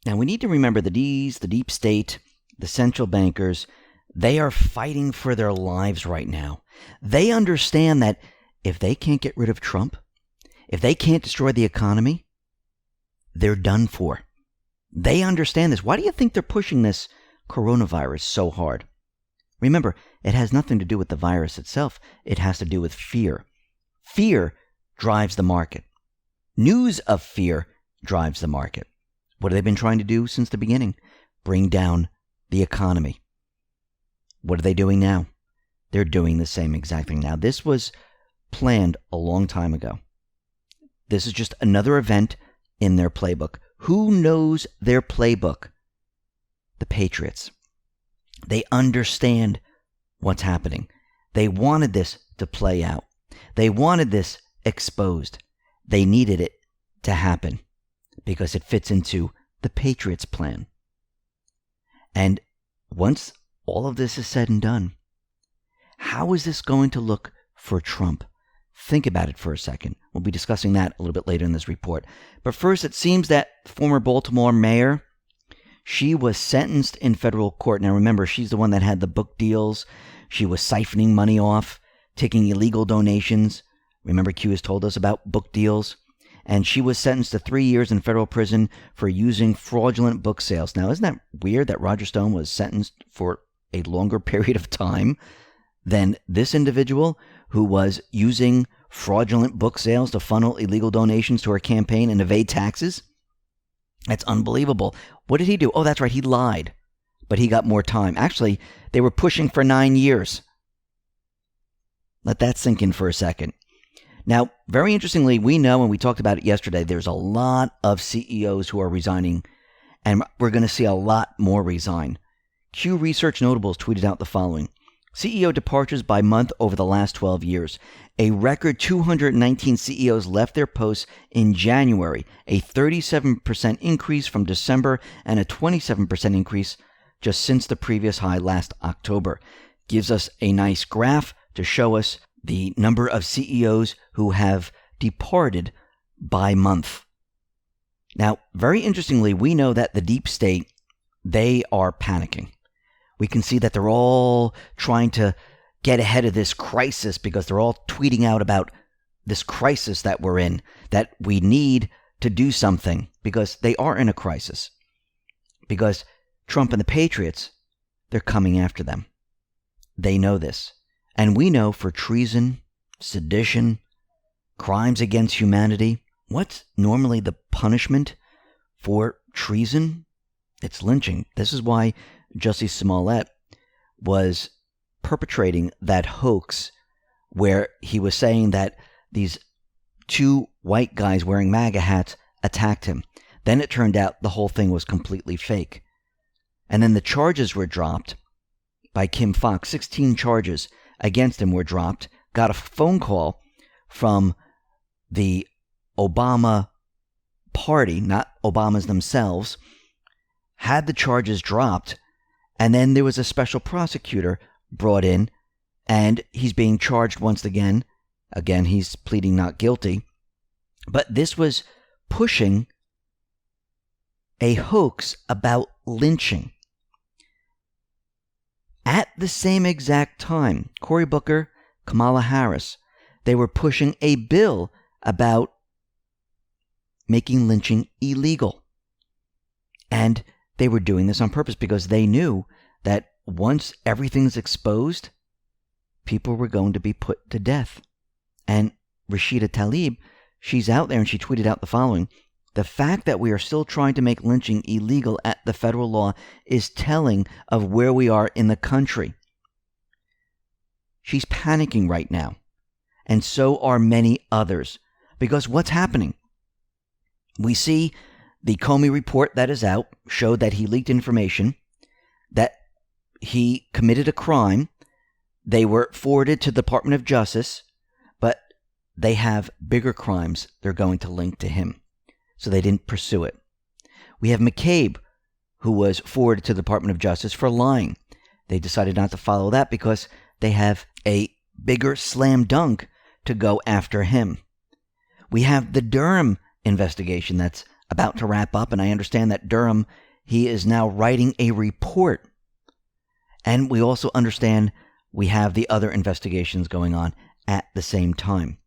Now, we need to remember that the deep state, the central bankers, they are fighting for their lives right now. They understand that if they can't get rid of Trump, if they can't destroy the economy, they're done for. They understand this. Why do you think they're pushing this coronavirus so hard? Remember, it has nothing to do with the virus itself. It has to do with fear. Fear drives the market. News of fear drives the market. What have they been trying to do since the beginning? Bring down the economy. What are they doing now? They're doing the same exact thing now. This was planned a long time ago. This is just another event in their playbook. Who knows their playbook? The Patriots. They understand what's happening. They wanted this to play out. They wanted this exposed. They needed it to happen because it fits into the Patriots' plan. And once all of this is said and done, how is this going to look for Trump? Think about it for a second. We'll be discussing that a little bit later in this report. But first, it seems that former Baltimore mayor, she was sentenced in federal court. Now remember, she's the one that had the book deals. She was siphoning money off, taking illegal donations. Remember, Q has told us about book deals. And she was sentenced to 3 years in federal prison for using fraudulent book sales. Now, isn't that weird that Roger Stone was sentenced for a longer period of time than this individual who was using fraudulent book sales to funnel illegal donations to her campaign and evade taxes? That's unbelievable. What did he do? Oh, that's right. He lied, but he got more time. Actually, they were pushing for 9 years. Let that sink in for a second. Now, very interestingly, we know, and we talked about it yesterday, there's a lot of CEOs who are resigning, and we're going to see a lot more resign. Q Research Notables tweeted out the following. CEO departures by month over the last 12 years. A record 219 CEOs left their posts in January, a 37% increase from December and a 27% increase just since the previous high last October. Gives us a nice graph to show us the number of CEOs who have departed by month. Now, very interestingly, we know that the deep state, they are panicking. We can see that they're all trying to get ahead of this crisis because they're all tweeting out about this crisis that we're in, that we need to do something because they are in a crisis. Because Trump and the Patriots, they're coming after them. They know this. And we know for treason, sedition, crimes against humanity, what's normally the punishment for treason? It's lynching. This is why Jussie Smollett was perpetrating that hoax where he was saying that these two white guys wearing MAGA hats attacked him. Then it turned out the whole thing was completely fake. And then the charges were dropped by Kim Foxx. 16 charges against him were dropped. Got a phone call from the Obama party, not Obamas themselves, had the charges dropped, and then there was a special prosecutor brought in, and he's being charged once again. Again, he's pleading not guilty. But this was pushing a hoax about lynching. At the same exact time, Cory Booker, Kamala Harris, they were pushing a bill about making lynching illegal. And they were doing this on purpose because they knew that once everything's exposed, people were going to be put to death. And Rashida Tlaib, she's out there and she tweeted out the following. The fact that we are still trying to make lynching illegal at the federal law is telling of where we are in the country. She's panicking right now. And so are many others. Because what's happening? We see the Comey report that is out showed that he leaked information, that he committed a crime. They were forwarded to the Department of Justice, but they have bigger crimes they're going to link to him. So they didn't pursue it. We have McCabe, who was forwarded to the Department of Justice for lying. They decided not to follow that because they have a bigger slam dunk to go after him. We have the Durham investigation that's about to wrap up, and I understand that Durham, he is now writing a report. And we also understand we have the other investigations going on at the same time.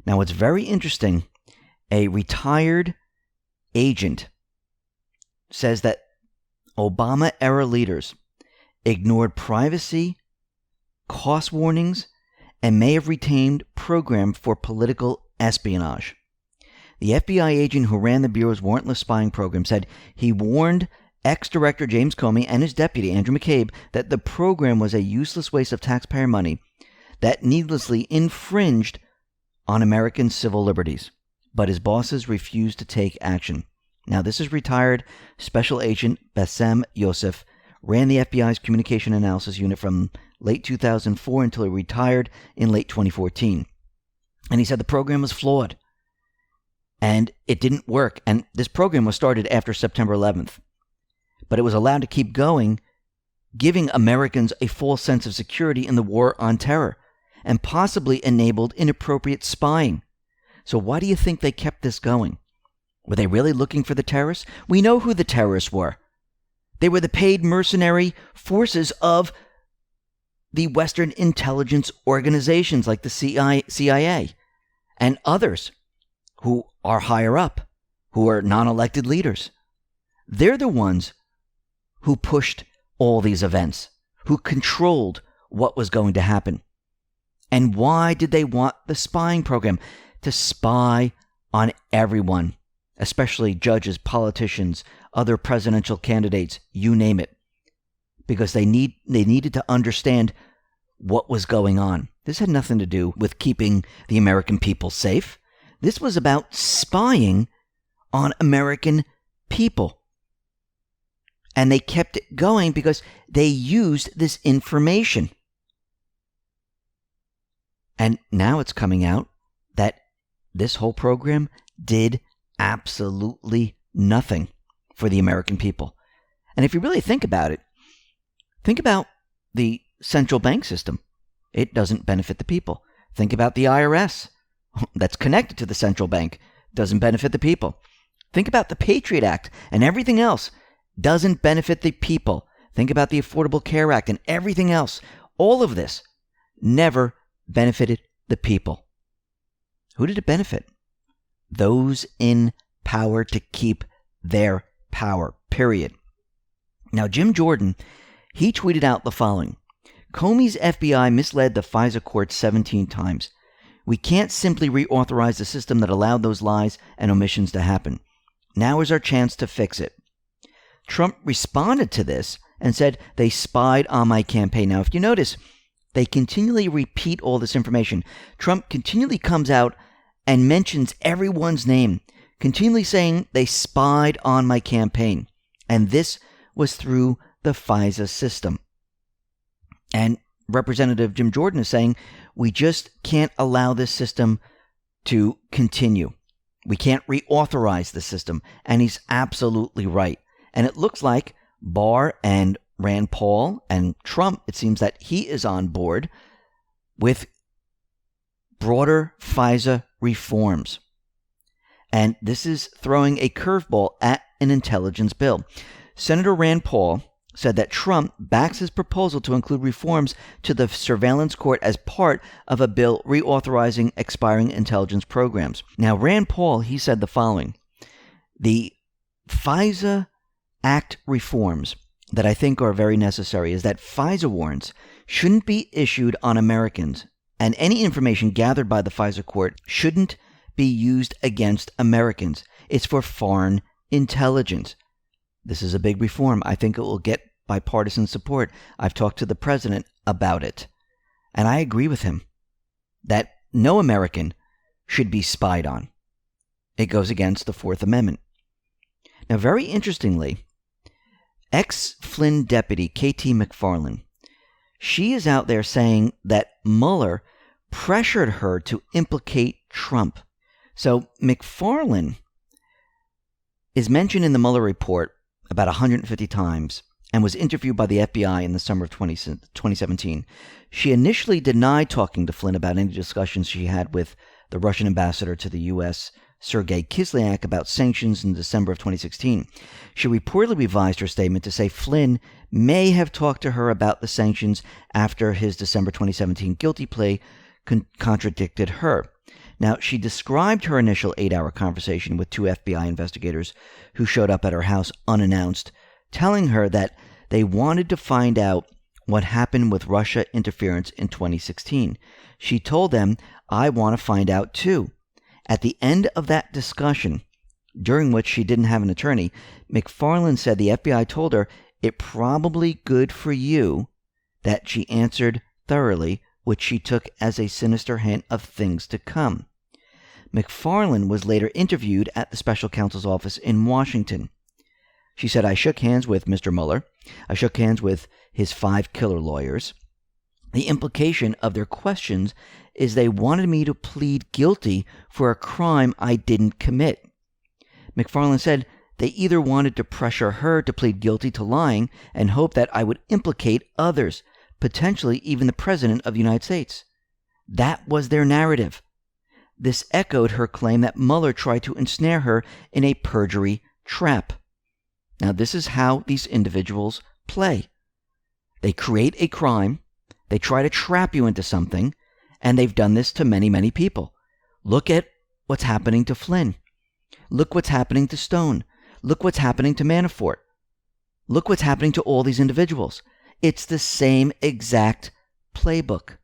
Now, what's very interesting, a retired agent says that Obama-era leaders ignored privacy, cost warnings, and may have retained program for political espionage. The FBI agent who ran the Bureau's warrantless spying program said he warned ex-director James Comey and his deputy, Andrew McCabe, that the program was a useless waste of taxpayer money that needlessly infringed on American civil liberties. But his bosses refused to take action. Now, this is retired Special Agent Bassem Youssef, ran the FBI's Communication Analysis Unit from late 2004 until he retired in late 2014. And he said the program was flawed. And it didn't work. And this program was started after September 11th. But it was allowed to keep going, giving Americans a false sense of security in the war on terror, and possibly enabled inappropriate spying. So why do you think they kept this going? Were they really looking for the terrorists? We know who the terrorists were. They were the paid mercenary forces of the Western intelligence organizations like the CIA and others who are higher up, who are non-elected leaders. They're the ones who pushed all these events, who controlled what was going to happen. And why did they want the spying program? To spy on everyone, especially judges, politicians, other presidential candidates, you name it. Because they needed to understand what was going on. This had nothing to do with keeping the American people safe. This was about spying on American people. And they kept it going because they used this information. And now it's coming out that this whole program did absolutely nothing for the American people. And if you really think about it, think about the central bank system. It doesn't benefit the people. Think about the IRS that's connected to the central bank. Doesn't benefit the people. Think about the Patriot Act and everything else. Doesn't benefit the people. Think about the Affordable Care Act and everything else. All of this never benefited the people. Who did it benefit? Those in power to keep their power, period. Now, Jim Jordan, he tweeted out the following. Comey's FBI misled the FISA court 17 times. We can't simply reauthorize the system that allowed those lies and omissions to happen. Now is our chance to fix it. Trump responded to this and said they spied on my campaign. Now, if you notice, they continually repeat all this information. Trump continually comes out and mentions everyone's name, continually saying they spied on my campaign. And this was through the FISA system. And Representative Jim Jordan is saying, we just can't allow this system to continue. We can't reauthorize the system. And he's absolutely right. And it looks like Barr and Rand Paul and Trump, it seems that he is on board with broader FISA reforms. And this is throwing a curveball at an intelligence bill. Senator Rand Paul said that Trump backs his proposal to include reforms to the surveillance court as part of a bill reauthorizing expiring intelligence programs. Now, Rand Paul, he said the following. The FISA Act reforms that I think are very necessary is that FISA warrants shouldn't be issued on Americans, and any information gathered by the FISA court shouldn't be used against Americans. It's for foreign intelligence. This is a big reform. I think it will get bipartisan support. I've talked to the president about it, and I agree with him that no American should be spied on. It goes against the Fourth Amendment. Now, very interestingly, ex-Flynn deputy K.T. McFarland, she is out there saying that Mueller pressured her to implicate Trump. So McFarland is mentioned in the Mueller report about 150 times and was interviewed by the FBI in the summer of 2017. She initially denied talking to Flynn about any discussions she had with the Russian ambassador to the U.S., Sergei Kislyak about sanctions in December of 2016. She reportedly revised her statement to say Flynn may have talked to her about the sanctions after his December 2017 guilty plea contradicted her. Now, she described her initial 8-hour conversation with 2 FBI investigators who showed up at her house unannounced, telling her that they wanted to find out what happened with Russia interference in 2016. She told them, "I want to find out too." At the end of that discussion, during which she didn't have an attorney, McFarland said the FBI told her it probably good for you that she answered thoroughly, which she took as a sinister hint of things to come. McFarland was later interviewed at the special counsel's office in Washington. She said, "I shook hands with Mr. Mueller. I shook hands with his 5 killer lawyers. The implication of their questions is they wanted me to plead guilty for a crime I didn't commit." McFarland said they either wanted to pressure her to plead guilty to lying and hope that I would implicate others, potentially even the President of the United States. That was their narrative. This echoed her claim that Mueller tried to ensnare her in a perjury trap. Now, this is how these individuals play. They create a crime, they try to trap you into something, and they've done this to many, many people. Look at what's happening to Flynn. Look what's happening to Stone. Look what's happening to Manafort. Look what's happening to all these individuals. It's the same exact playbook.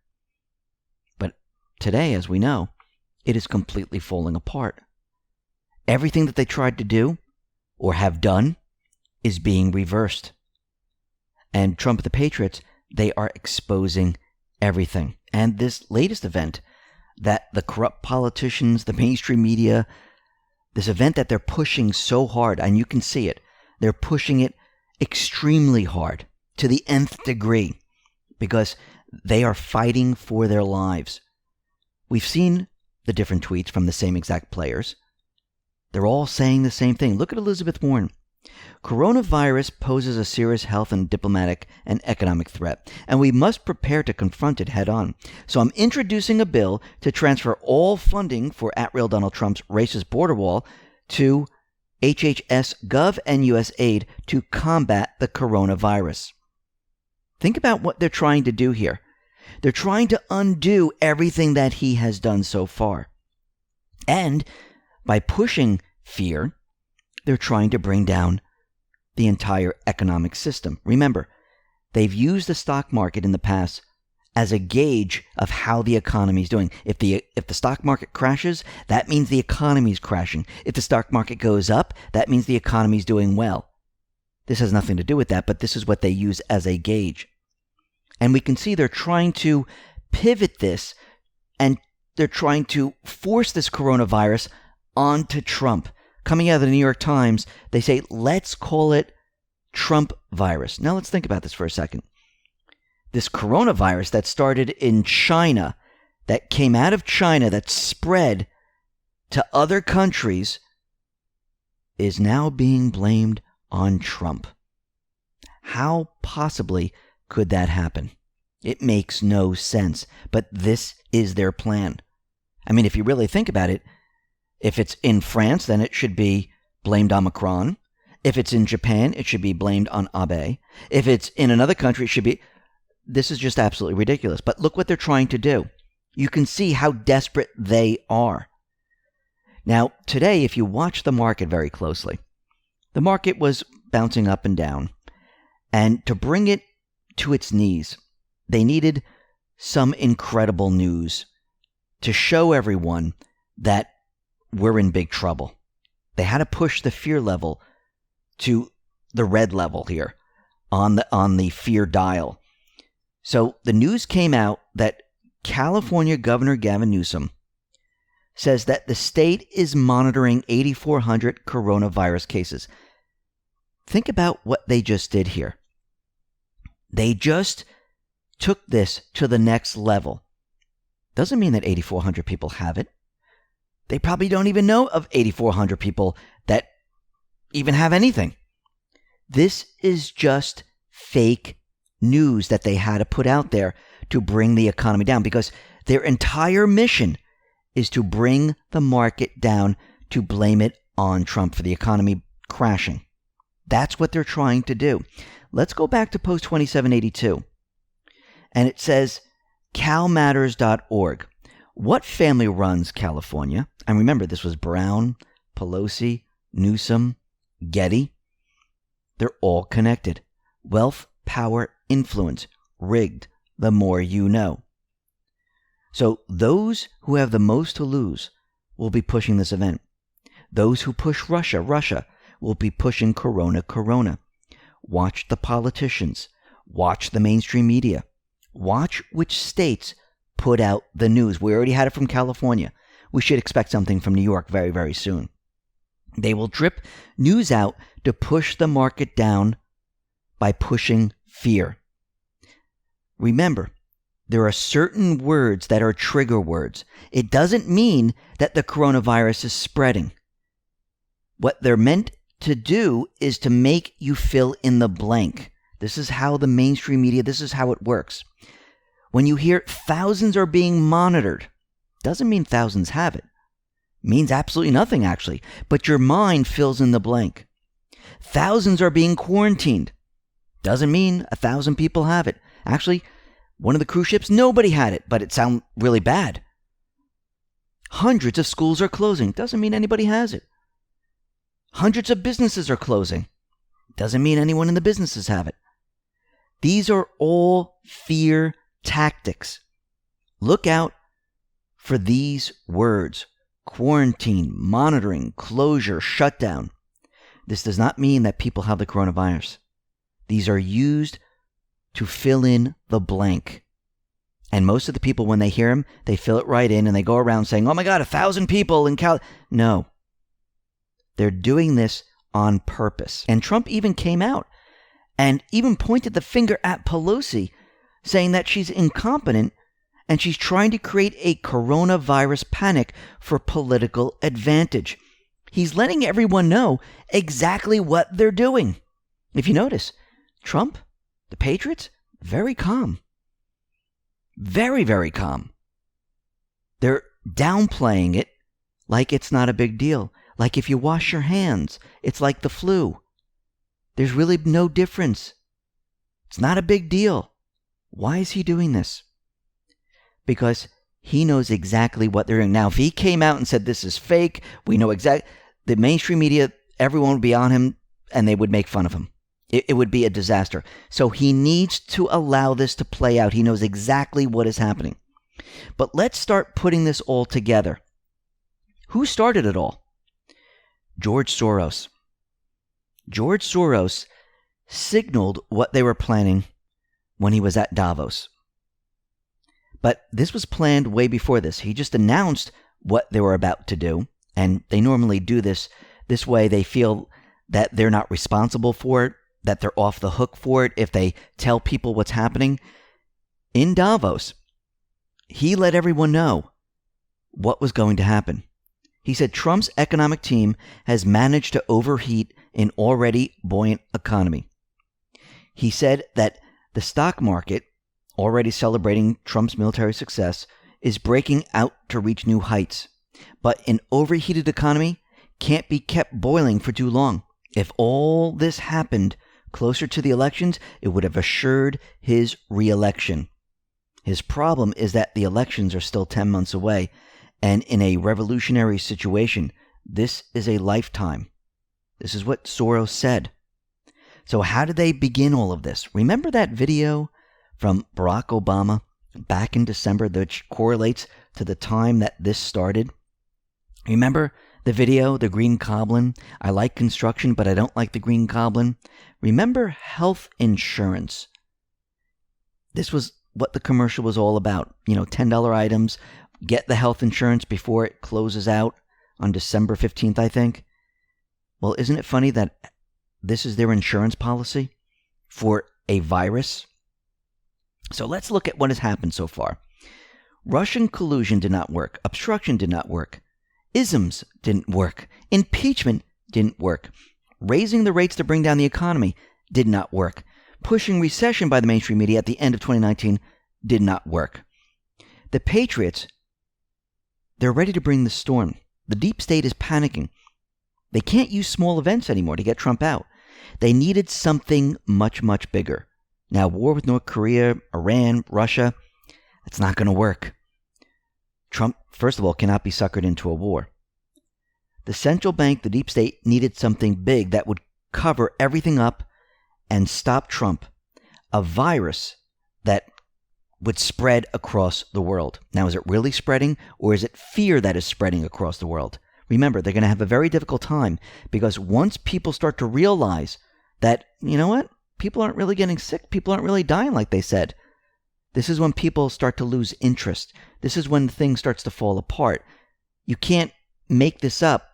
But today, as we know, it is completely falling apart. Everything that they tried to do or have done is being reversed. And Trump and the Patriots, they are exposing everything. And this latest event that the corrupt politicians, the mainstream media, this event that they're pushing so hard, and you can see it, they're pushing it extremely hard to the nth degree because they are fighting for their lives. We've seen the different tweets from the same exact players. They're all saying the same thing. Look at Elizabeth Warren. Coronavirus poses a serious health and diplomatic and economic threat, and we must prepare to confront it head on. So I'm introducing a bill to transfer all funding for @Real Donald Trump's racist border wall to HHS Gov and USAID to combat the coronavirus. Think about what they're trying to do here. They're trying to undo everything that he has done so far. And by pushing fear, they're trying to bring down the entire economic system. Remember, they've used the stock market in the past as a gauge of how the economy is doing. If the stock market crashes, that means the economy is crashing. If the stock market goes up, that means the economy is doing well. This has nothing to do with that, but this is what they use as a gauge. And we can see they're trying to pivot this, and they're trying to force this coronavirus onto Trump. Coming out of the New York Times, they say, let's call it Trump virus. Now let's think about this for a second. This coronavirus that started in China, that came out of China, that spread to other countries, is now being blamed on Trump. How possibly could that happen? It makes no sense, but this is their plan. I mean, if you really think about it, if it's in France, then it should be blamed on Macron. If it's in Japan, it should be blamed on Abe. If it's in another country, it should be... This is just absolutely ridiculous. But look what they're trying to do. You can see how desperate they are. Now, today, if you watch the market very closely, the market was bouncing up and down. And to bring it to its knees, they needed some incredible news to show everyone that we're in big trouble. They had to push the fear level to the red level here on the fear dial. So the news came out that California Governor Gavin Newsom says that the state is monitoring 8,400 coronavirus cases. Think about what they just did here. They just took this to the next level. Doesn't mean that 8,400 people have it. They probably don't even know of 8,400 people that even have anything. This is just fake news that they had to put out there to bring the economy down, because their entire mission is to bring the market down to blame it on Trump for the economy crashing. That's what they're trying to do. Let's go back to Post 2782. And it says calmatters.org. What family runs California? And remember, this was Brown, Pelosi, Newsom, Getty. They're all connected. Wealth, power, influence, rigged, the more you know. So those who have the most to lose will be pushing this event. Those who push Russia will be pushing Corona. Watch the politicians. Watch the mainstream media. Watch which states put out the news. We already had it from California. We should expect something from New York very, very soon. They will drip news out to push the market down by pushing fear. Remember, there are certain words that are trigger words. It doesn't mean that the coronavirus is spreading. What they're meant to do is to make you fill in the blank. This is how the mainstream media, this is how it works. When you hear thousands are being monitored, doesn't mean thousands have it. Means absolutely nothing, actually. But your mind fills in the blank. Thousands are being quarantined. Doesn't mean 1,000 people have it. Actually, one of the cruise ships, nobody had it, but it sounded really bad. Hundreds of schools are closing. Doesn't mean anybody has it. Hundreds of businesses are closing. Doesn't mean anyone in the businesses have it. These are all fear tactics. Look out for these words. Quarantine, monitoring, closure, shutdown. This does not mean that people have the coronavirus. These are used to fill in the blank. And most of the people, when they hear them, they fill it right in and they go around saying, oh my God, 1,000 people in No. They're doing this on purpose. And Trump even came out and even pointed the finger at Pelosi, saying that she's incompetent and she's trying to create a coronavirus panic for political advantage. He's letting everyone know exactly what they're doing. If you notice, Trump, the Patriots, very calm. Very, very calm. They're downplaying it like it's not a big deal. Like if you wash your hands, it's like the flu. There's really no difference. It's not a big deal. Why is he doing this? Because he knows exactly what they're doing. Now, if he came out and said this is fake, we know exactly, the mainstream media, everyone would be on him and they would make fun of him. It would be a disaster. So he needs to allow this to play out. He knows exactly what is happening. But let's start putting this all together. Who started it all? George Soros. George Soros signaled what they were planning when he was at Davos. But this was planned way before this. He just announced what they were about to do. And they normally do this way. They feel that they're not responsible for it, that they're off the hook for it if they tell people what's happening. In Davos, he let everyone know what was going to happen. He said Trump's economic team has managed to overheat an already buoyant economy. He said that the stock market, already celebrating Trump's military success, is breaking out to reach new heights. But an overheated economy can't be kept boiling for too long. If all this happened closer to the elections, it would have assured his re-election. His problem is that the elections are still 10 months away, and in a revolutionary situation, this is a lifetime. This is what Soros said. So how did they begin all of this? Remember that video from Barack Obama back in December that correlates to the time that this started? Remember the video, the Green Goblin? I like construction, but I don't like the Green Goblin. Remember health insurance? This was what the commercial was all about. $10 items. Get the health insurance before it closes out on December 15th, I think. Well, isn't it funny that this is their insurance policy for a virus? So let's look at what has happened so far. Russian collusion did not work. Obstruction did not work. Isms didn't work. Impeachment didn't work. Raising the rates to bring down the economy did not work. Pushing recession by the mainstream media at the end of 2019 did not work. The Patriots, they're ready to bring the storm. the deep state is panicking. They can't use small events anymore to get Trump out. They needed something much, much bigger. Now, war with North Korea, Iran, Russia, it's not going to work. Trump, first of all, cannot be suckered into a war. The central bank, the deep state, needed something big that would cover everything up and stop Trump. A virus that would spread across the world. Now, is it really spreading, or is it fear that is spreading across the world? Remember, they're going to have a very difficult time, because once people start to realize that, you know what, people aren't really getting sick, people aren't really dying like they said, this is when people start to lose interest. This is when things starts to fall apart. You can't make this up,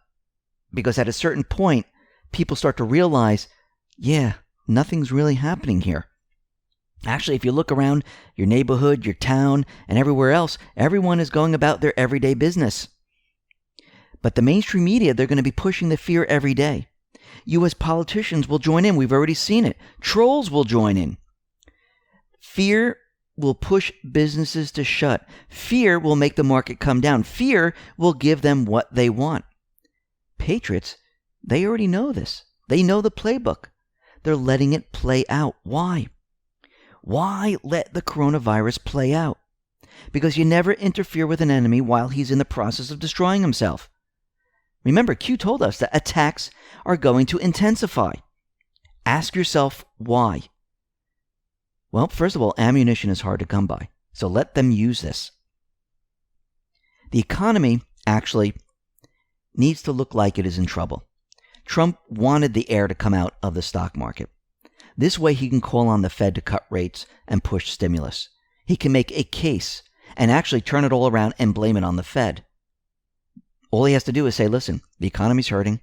because at a certain point, people start to realize, yeah, nothing's really happening here. Actually, if you look around your neighborhood, your town, and everywhere else, everyone is going about their everyday business. But the mainstream media, they're going to be pushing the fear every day. You as politicians will join in. We've already seen it. Trolls will join in. Fear will push businesses to shut. Fear will make the market come down. Fear will give them what they want. Patriots, they already know this. They know the playbook. They're letting it play out. Why? Why let the coronavirus play out? Because you never interfere with an enemy while he's in the process of destroying himself. Remember, Q told us that attacks are going to intensify. Ask yourself why. Well, first of all, ammunition is hard to come by, so let them use this. The economy actually needs to look like it is in trouble. Trump wanted the air to come out of the stock market. This way he can call on the Fed to cut rates and push stimulus. He can make a case and actually turn it all around and blame it on the Fed. All he has to do is say, listen, the economy's hurting.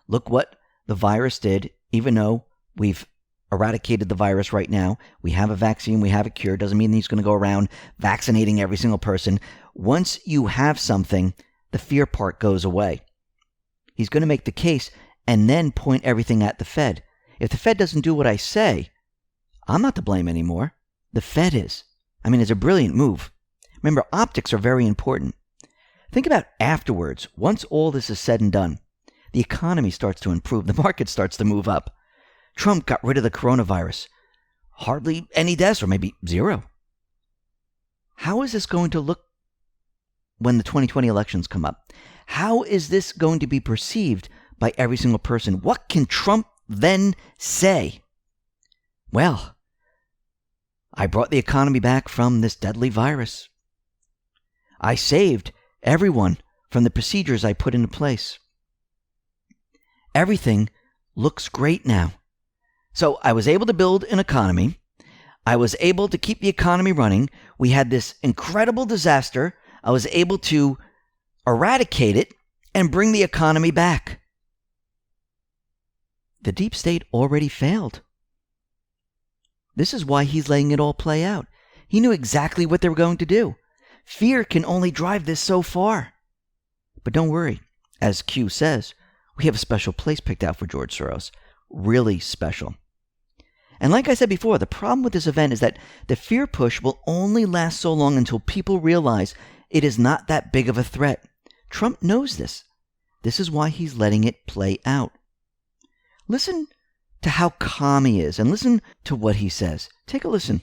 Look what the virus did. Even though we've eradicated the virus right now, we have a vaccine, we have a cure, doesn't mean he's going to go around vaccinating every single person. Once you have something, the fear part goes away. He's going to make the case and then point everything at the Fed. If the Fed doesn't do what I say, I'm not to blame anymore. The Fed is. I mean, it's a brilliant move. Remember, optics are very important. Think about afterwards, once all this is said and done, the economy starts to improve, the market starts to move up. Trump got rid of the coronavirus. Hardly any deaths, or maybe zero. How is this going to look when the 2020 elections come up? How is this going to be perceived by every single person? What can Trump then say? Well, I brought the economy back from this deadly virus. I saved everyone from the procedures I put into place. Everything looks great now. So I was able to build an economy. I was able to keep the economy running. We had this incredible disaster. I was able to eradicate it and bring the economy back. The deep state already failed. This is why he's letting it all play out. He knew exactly what they were going to do. Fear can only drive this so far. But don't worry. As Q says, we have a special place picked out for George Soros. Really special. And like I said before, the problem with this event is that the fear push will only last so long until people realize it is not that big of a threat. Trump knows this. This is why he's letting it play out. Listen to how calm he is and listen to what he says. Take a listen.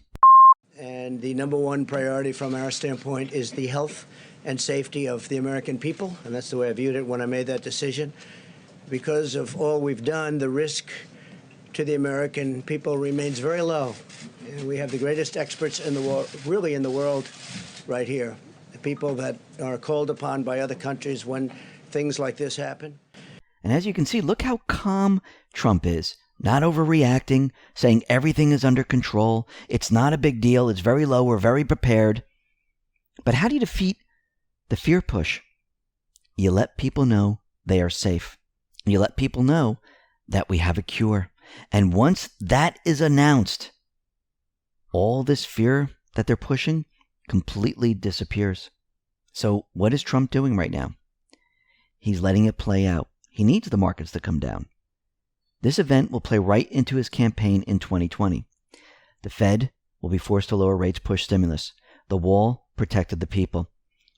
And the number one priority from our standpoint is the health and safety of the American people. And that's the way I viewed it when I made that decision. Because of all we've done, the risk to the American people remains very low. And we have the greatest experts in the world, really in the world, right here. The people that are called upon by other countries when things like this happen. And as you can see, look how calm Trump is. Not overreacting, saying everything is under control. It's not a big deal. It's very low. We're very prepared. But how do you defeat the fear push? You let people know they are safe. You let people know that we have a cure. And once that is announced, all this fear that they're pushing completely disappears. So what is Trump doing right now? He's letting it play out. He needs the markets to come down. This event will play right into his campaign in 2020. The Fed will be forced to lower rates, push stimulus. The wall protected the people.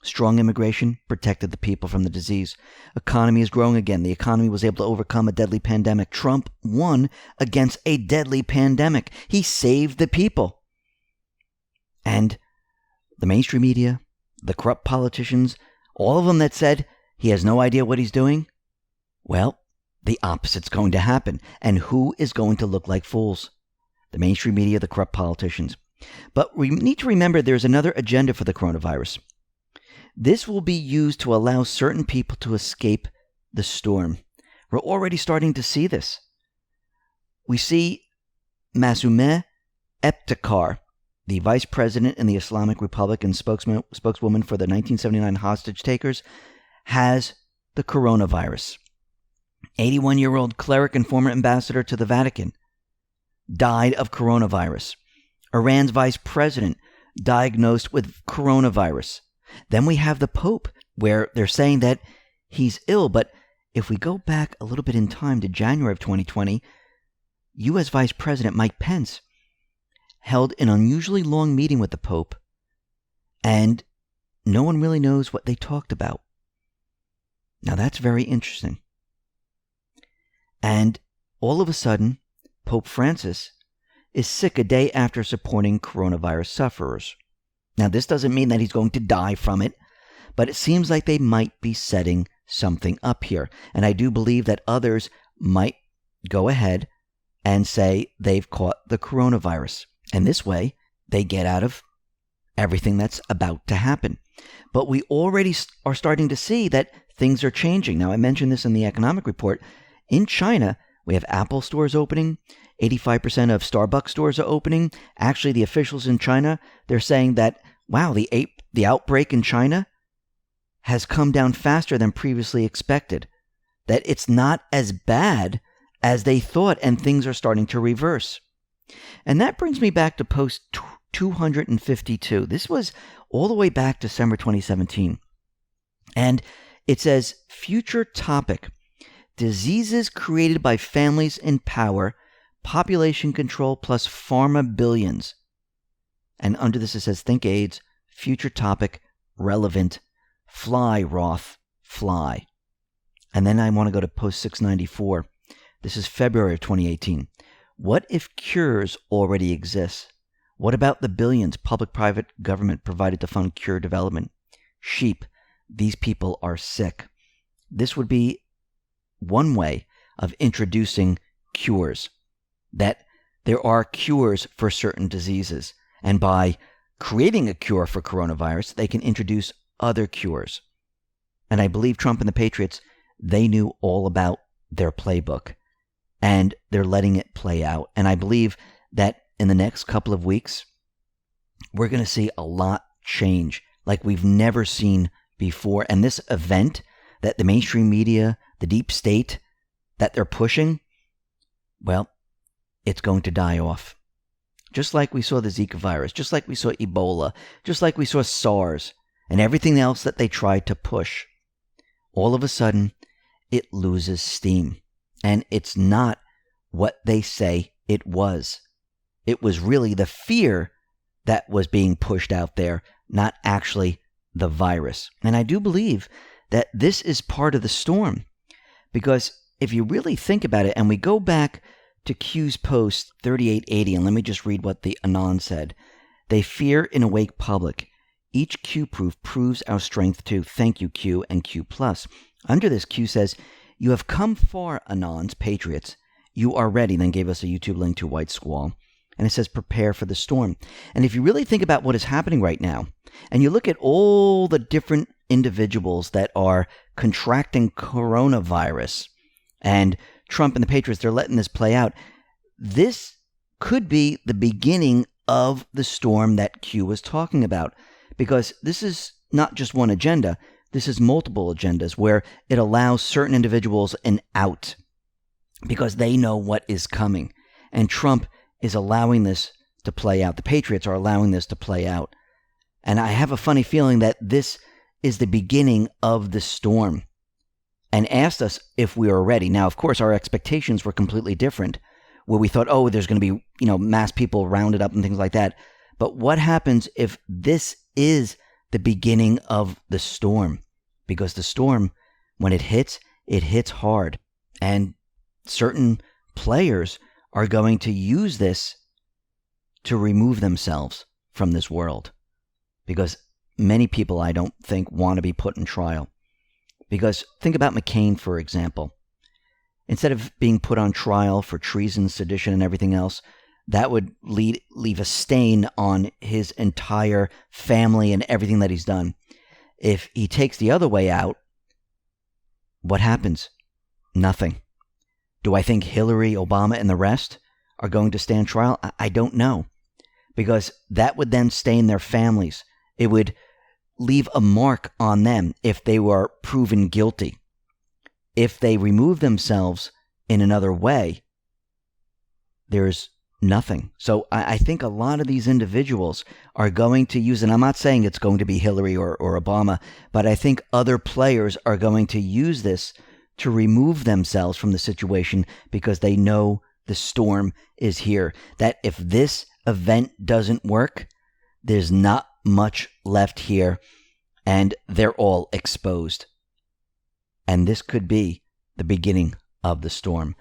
Strong immigration protected the people from the disease. Economy is growing again. The economy was able to overcome a deadly pandemic. Trump won against a deadly pandemic. He saved the people. And the mainstream media, the corrupt politicians, all of them that said he has no idea what he's doing, well, the opposite's going to happen. And who is going to look like fools? The mainstream media, the corrupt politicians. But we need to remember there's another agenda for the coronavirus. This will be used to allow certain people to escape the storm. We're already starting to see this. We see Masumeh Ebtekar, the vice president in the Islamic Republic and spokeswoman for the 1979 hostage takers, has the coronavirus. 81-year-old cleric and former ambassador to the Vatican died of coronavirus. Iran's vice president diagnosed with coronavirus. Then we have the Pope, where they're saying that he's ill. But if we go back a little bit in time to January of 2020, U.S. Vice President Mike Pence held an unusually long meeting with the Pope, and no one really knows what they talked about. Now that's very interesting. And all of a sudden, Pope Francis is sick a day after supporting coronavirus sufferers. Now, this doesn't mean that he's going to die from it, but it seems like they might be setting something up here. And I do believe that others might go ahead and say they've caught the coronavirus. And this way, they get out of everything that's about to happen. But we already are starting to see that things are changing. Now, I mentioned this in the economic report. In China, we have Apple stores opening. 85% of Starbucks stores are opening. Actually, the officials in China, they're saying that, wow, the outbreak in China has come down faster than previously expected. That it's not as bad as they thought, and things are starting to reverse. And that brings me back to post 252. This was all the way back December 2017. And it says, future topic, diseases created by families in power, population control plus pharma billions. And under this it says, think AIDS, future topic, relevant, fly, Roth, fly. And then I want to go to post 694. This is February of 2018. What if cures already exist? What about the billions public-private government provided to fund cure development? Sheep, these people are sick. This would be one way of introducing cures, that there are cures for certain diseases. And by creating a cure for coronavirus, they can introduce other cures. And I believe Trump and the Patriots, they knew all about their playbook, and they're letting it play out. And I believe that in the next couple of weeks, we're going to see a lot change like we've never seen before. And this event that the mainstream media, the deep state, that they're pushing, well, it's going to die off. Just like we saw the Zika virus, just like we saw Ebola, just like we saw SARS, and everything else that they tried to push. All of a sudden, it loses steam. And it's not what they say it was. It was really the fear that was being pushed out there, not actually the virus. And I do believe that this is part of the storm. Because if you really think about it, and we go back to Q's post 3880, and let me just read what the Anon said. They fear an awake public. Each Q proof proves our strength too. Thank you, Q and Q+. Under this, Q says, you have come far, Anons, patriots. You are ready. Then gave us a YouTube link to White Squall. And it says, prepare for the storm. And if you really think about what is happening right now, and you look at all the different individuals that are contracting coronavirus, and Trump and the Patriots, they're letting this play out, this could be the beginning of the storm that Q was talking about. Because this is not just one agenda. This is multiple agendas where it allows certain individuals an out because they know what is coming. And Trump is allowing this to play out. The Patriots are allowing this to play out. And I have a funny feeling that this is the beginning of the storm, and asked us if we were ready. Now, of course, our expectations were completely different, where we thought, oh, there's going to be, mass people rounded up and things like that. But what happens if this is the beginning of the storm, because the storm, when it hits hard. And certain players are going to use this to remove themselves from this world, because many people, I don't think, want to be put in trial. Because think about McCain, for example. Instead of being put on trial for treason, sedition, and everything else, that would leave a stain on his entire family and everything that he's done. If he takes the other way out, what happens? Nothing. Do I think Hillary, Obama, and the rest are going to stand trial? I don't know. Because that would then stain their families. It would leave a mark on them if they were proven guilty. If they remove themselves in another way, there's nothing. So I think a lot of these individuals are going to use, and I'm not saying it's going to be Hillary or Obama, but I think other players are going to use this to remove themselves from the situation, because they know the storm is here. That if this event doesn't work, there's not much left here, and they're all exposed. And this could be the beginning of the storm.